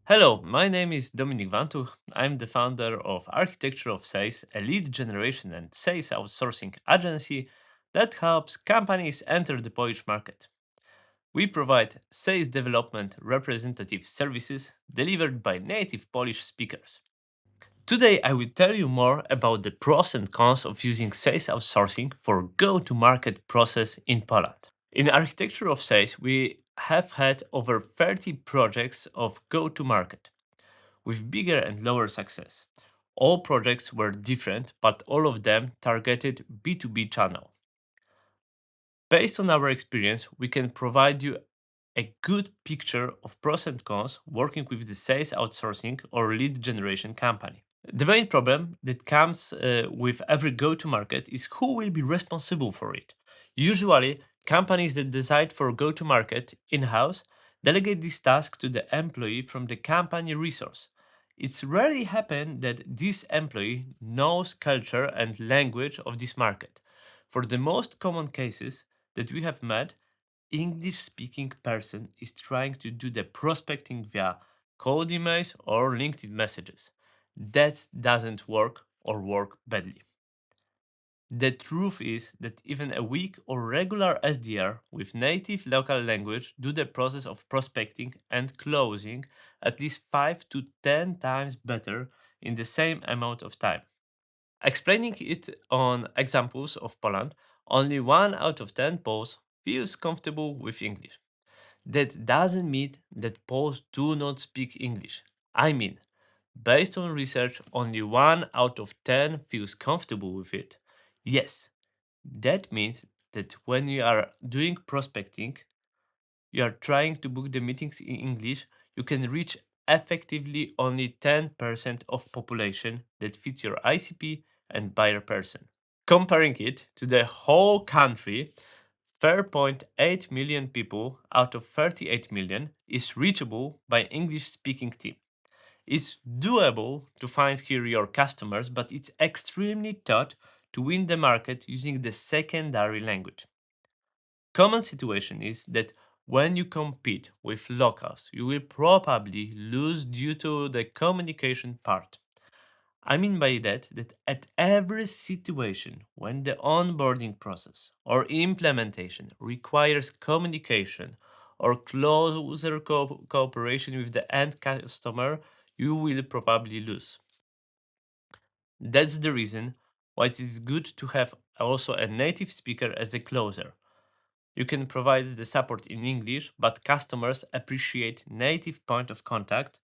Hello, my name is Dominik Vantuch. I'm the founder of Architecture of Sales, a lead generation and sales outsourcing agency that helps companies enter the Polish market. We provide sales development representative services delivered by native Polish speakers. Today, I will tell you more about the pros and cons of using sales outsourcing for go to market process in Poland. In Architecture of Sales, we have had over 30 projects of go to market with bigger and lower success. All projects were different, but all of them targeted B2B channel. Based on our experience, we can provide you a good picture of pros and cons working with the sales outsourcing or lead generation company. The main problem that comes with every go to market is who will be responsible for it. Usually, companies that decide for go to market in house delegate this task to the employee from the company resource. It's rarely happen that this employee knows culture and language of this market. For the most common cases that we have met, English speaking person is trying to do the prospecting via cold emails or LinkedIn messages. That doesn't work or work badly. The truth is that even a weak or regular SDR with native local language do the process of prospecting and closing at least 5 to 10 times better in the same amount of time. Explaining it on examples of Poland, only 1 out of 10 Poles feels comfortable with English. That doesn't mean that Poles do not speak English. I mean, based on research, only 1 out of 10 feels comfortable with it. Yes, that means that when you are doing prospecting, you are trying to book the meetings in English, you can reach effectively only 10% of population that fit your ICP and buyer person. Comparing it to the whole country, 4.8 million people out of 38 million is reachable by English speaking team. It's doable to find here your customers, but it's extremely tough to win the market using the secondary language. Common situation is that when you compete with locals, you will probably lose due to the communication part. I mean by that at every situation when the onboarding process or implementation requires communication or closer cooperation with the end customer, you will probably lose. That's the reason why it is good to have also a native speaker as a closer. You can provide the support in English, but customers appreciate native point of contact.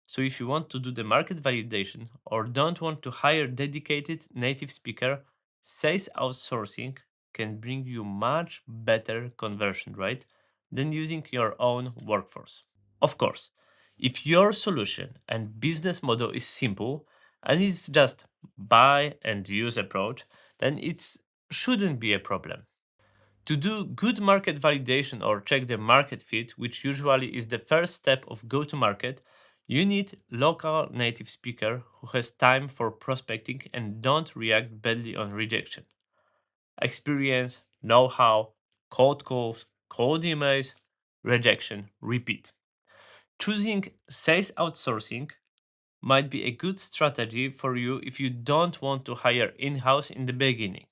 So if you want to do the market validation or don't want to hire dedicated native speaker, sales outsourcing can bring you much better conversion rate than using your own workforce. Of course, if your solution and business model is simple and it's just buy and use approach, then it shouldn't be a problem. To do good market validation or check the market fit, which usually is the first step of go to market, you need local native speaker who has time for prospecting and don't react badly on rejection. Experience, know-how, cold calls, cold emails, rejection, repeat. Choosing sales outsourcing might be a good strategy for you if you don't want to hire in-house in the beginning.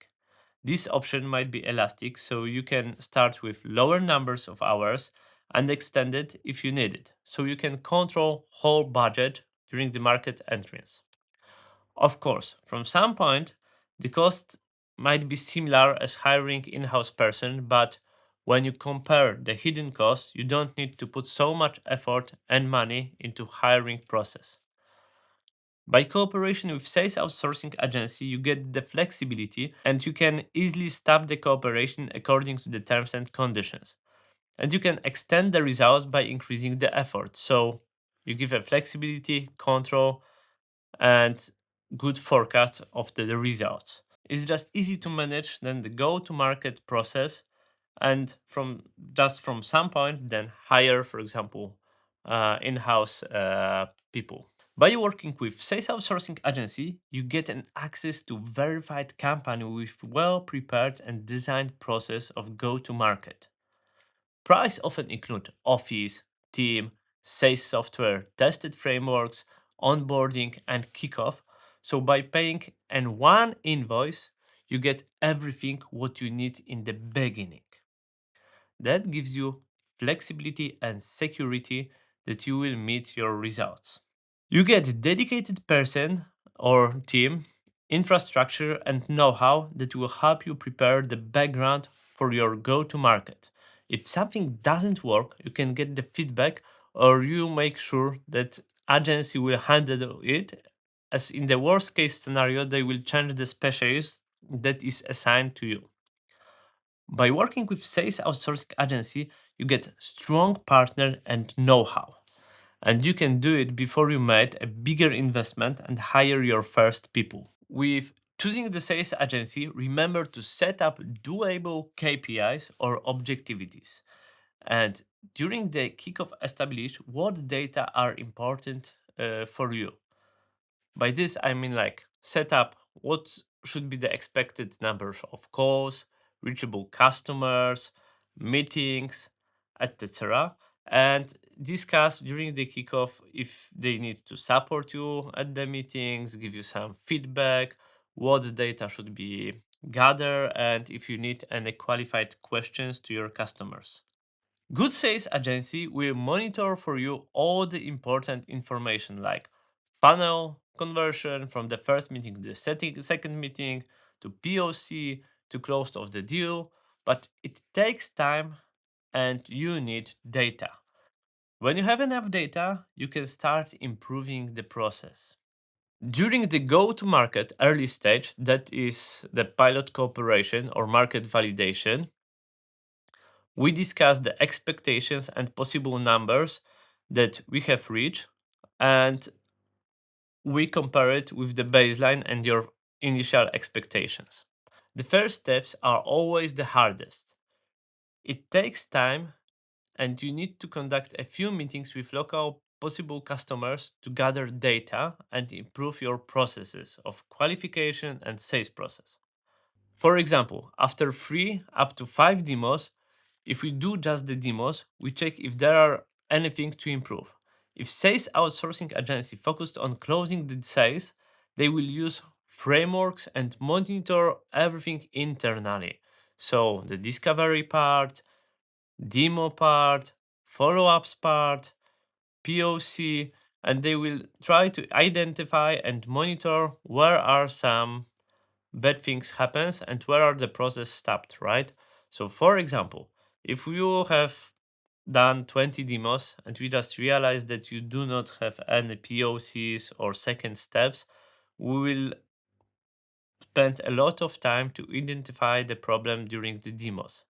This option might be elastic, so you can start with lower numbers of hours and extend it if you need it, so you can control whole budget during the market entrance. Of course, from some point, the cost might be similar as hiring in-house person, but when you compare the hidden costs, you don't need to put so much effort and money into hiring process. By cooperation with sales outsourcing agency, you get the flexibility and you can easily stop the cooperation according to the terms and conditions. And you can extend the results by increasing the effort. So you give a flexibility, control, and good forecast of the results. It's just easy to manage than the go-to-market process, and from some point, then hire, for example, in-house people. By working with sales outsourcing agency, you get an access to verified company with well-prepared and designed process of go-to-market. Price often include office, team, sales software, tested frameworks, onboarding, and kickoff. So by paying and one invoice, you get everything what you need in the beginning. That gives you flexibility and security that you will meet your results. You get dedicated person or team, infrastructure and know-how that will help you prepare the background for your go-to-market. If something doesn't work, you can get the feedback or you make sure that agency will handle it as in the worst case scenario they will change the specialist that is assigned to you. By working with sales outsourcing agency, you get strong partner and know-how. And you can do it before you make a bigger investment and hire your first people. With choosing the sales agency, remember to set up doable KPIs or objectivities. And during the kickoff, establish what data are important for you. By this, I mean like set up what should be the expected numbers of calls, reachable customers, meetings, etc. And discuss during the kickoff if they need to support you at the meetings, give you some feedback, what data should be gathered, and if you need any qualified questions to your customers. Good sales agency will monitor for you all the important information like funnel conversion from the first meeting to the second meeting to POC to close of the deal, but it takes time and you need data. When you have enough data, you can start improving the process. During the go to market early stage, that is the pilot cooperation or market validation, we discuss the expectations and possible numbers that we have reached, and we compare it with the baseline and your initial expectations. The first steps are always the hardest. It takes time, and you need to conduct a few meetings with local possible customers to gather data and improve your processes of qualification and sales process. For example, after 3 up to 5 demos, if we do just the demos, we check if there are anything to improve. If sales outsourcing agency focused on closing the sales, they will use frameworks and monitor everything internally. So the discovery part, demo part, follow-ups part, POC, and they will try to identify and monitor where are some bad things happens and where are the process stopped, right? So for example, if you have done 20 demos and we just realize that you do not have any POCs or second steps, we will spend a lot of time to identify the problem during the demos.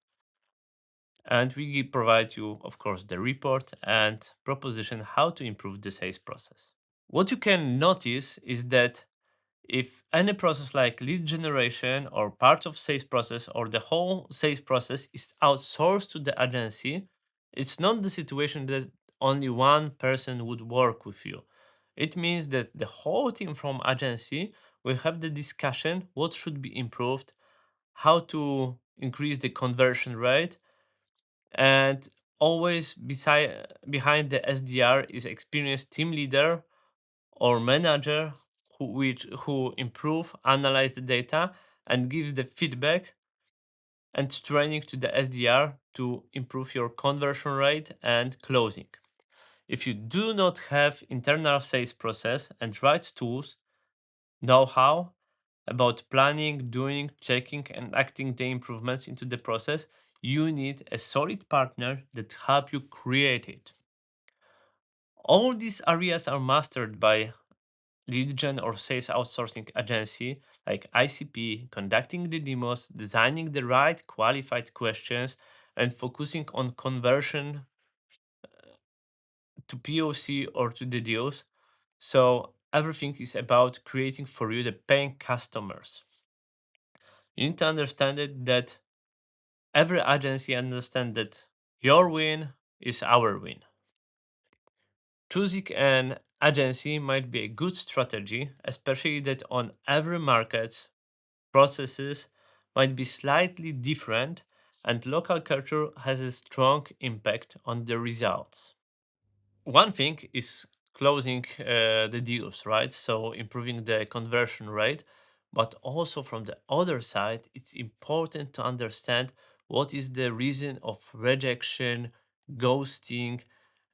And we provide you, of course, the report and proposition how to improve the sales process. What you can notice is that if any process like lead generation or part of sales process or the whole sales process is outsourced to the agency, it's not the situation that only one person would work with you. It means that the whole team from agency will have the discussion what should be improved, how to increase the conversion rate, and always behind the SDR is experienced team leader or manager who improve, analyze the data, and gives the feedback and training to the SDR to improve your conversion rate and closing. If you do not have internal sales process and right tools, know-how about planning, doing, checking, and acting the improvements into the process, you need a solid partner that help you create it. All these areas are mastered by lead gen or sales outsourcing agency like ICP, conducting the demos, designing the right qualified questions, and focusing on conversion to POC or to the deals. So everything is about creating for you the paying customers. You need to understand it that every agency understand that your win is our win. Choosing an agency might be a good strategy, especially that on every market processes might be slightly different and local culture has a strong impact on the results. One thing is closing the deals, right? So improving the conversion rate. But also from the other side, it's important to understand what is the reason of rejection, ghosting,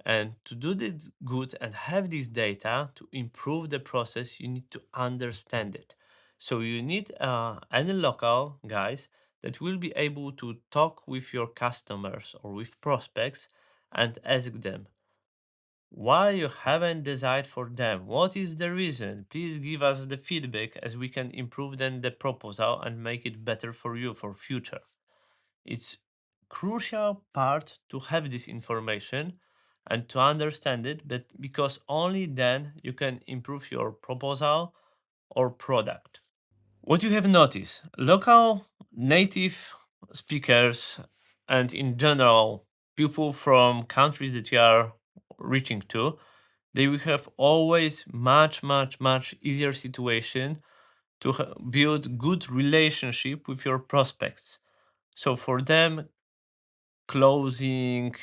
and to do this good and have this data to improve the process, you need to understand it. So you need any local guys that will be able to talk with your customers or with prospects and ask them why you haven't decided for them. What is the reason? Please give us the feedback as we can improve then the proposal and make it better for you for future. It's crucial part to have this information and to understand it, but because only then you can improve your proposal or product. What you have noticed, local native speakers and in general people from countries that you are reaching to, they will have always much easier situation to build good relationship with your prospects. So for them, closing,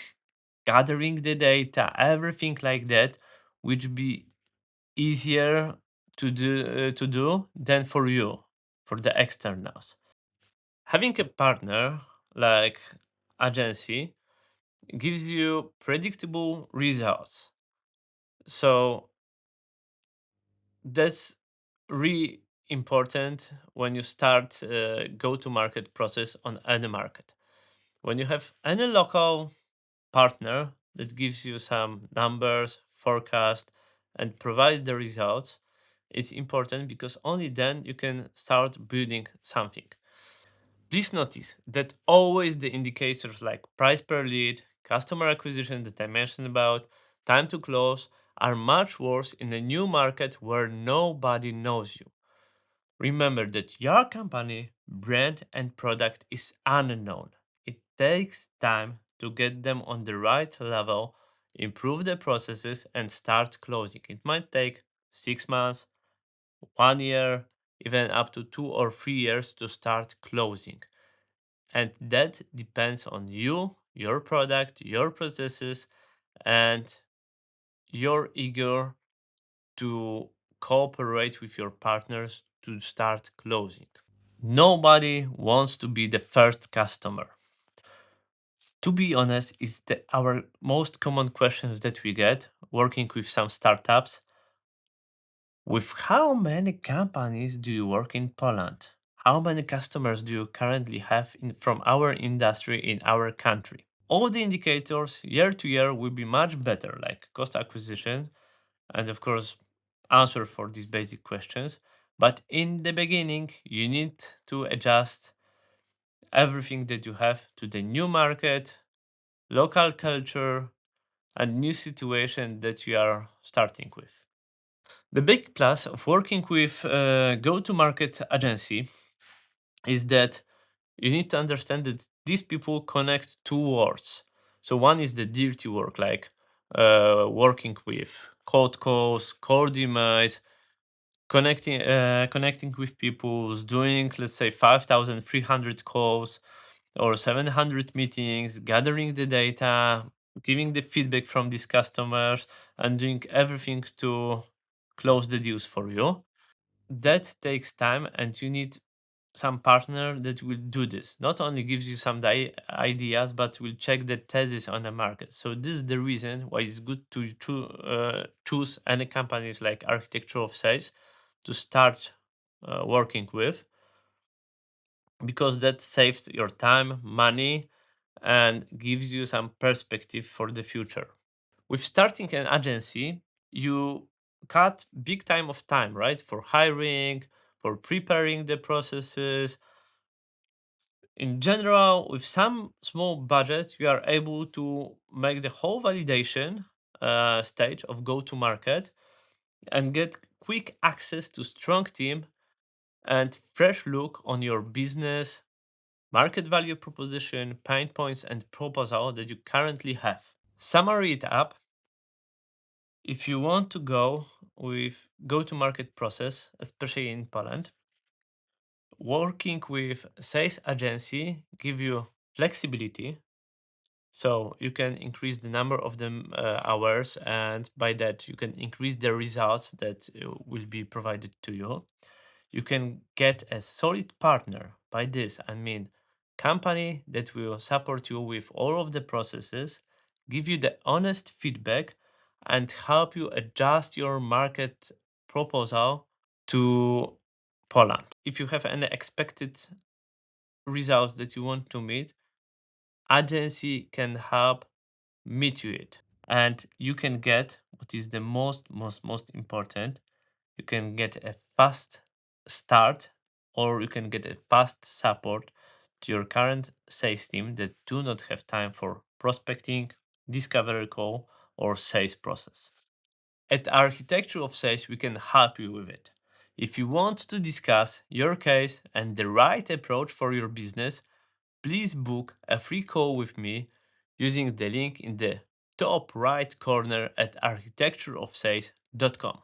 gathering the data, everything like that, which be easier to do than for you, for the externals. Having a partner like agency gives you predictable results. So that's really important when you start go to market process on any market. When you have any local partner that gives you some numbers, forecast, and provide the results, it's important because only then you can start building something. Please notice that always the indicators like price per lead, customer acquisition that I mentioned about, time to close are much worse in a new market where nobody knows you. Remember that your company, brand, and product is unknown. It takes time to get them on the right level, improve the processes, and start closing. It might take 6 months, 1 year, even up to 2 or 3 years to start closing. And that depends on you, your product, your processes, and your eager to cooperate with your partners to start closing. Nobody wants to be the first customer. To be honest, it's our most common questions that we get working with some startups. With how many companies do you work in Poland? How many customers do you currently have from our industry in our country? All the indicators year to year will be much better, like cost acquisition, and of course, answer for these basic questions. But in the beginning, you need to adjust everything that you have to the new market, local culture, and new situation that you are starting with. The big plus of working with a go-to-market agency is that you need to understand that these people connect two words. So one is the dirty work, like working with cold calls, cold emails, connecting with people, doing let's say 5,300 calls or 700 meetings, gathering the data, giving the feedback from these customers, and doing everything to close the deals for you. That takes time, and you need some partner that will do this. Not only gives you some ideas, but will check the thesis on the market. So this is the reason why it's good to choose any companies like Architecture of Sales to start working with, because that saves your time, money, and gives you some perspective for the future. With starting an agency, you cut big time of time, right? For hiring, for preparing the processes. In general, with some small budget, you are able to make the whole validation stage of go to market and get quick access to strong team and fresh look on your business, market value proposition, pain points, and proposal that you currently have. Summary it up. If you want to go with go-to-market process, especially in Poland, working with sales agency give you flexibility, So you can increase the number of them hours, and by that you can increase the results that will be provided to you. You can get a solid partner. By this, I mean company that will support you with all of the processes, give you the honest feedback, and help you adjust your market proposal to Poland. If you have any expected results that you want to meet, agency can help meet you it. And you can get what is the most important. You can get a fast start, or you can get a fast support to your current sales team that do not have time for prospecting, discovery call, or sales process. At Architecture of Sales, we can help you with it. If you want to discuss your case and the right approach for your business, please book a free call with me using the link in the top right corner at architectureofsales.com.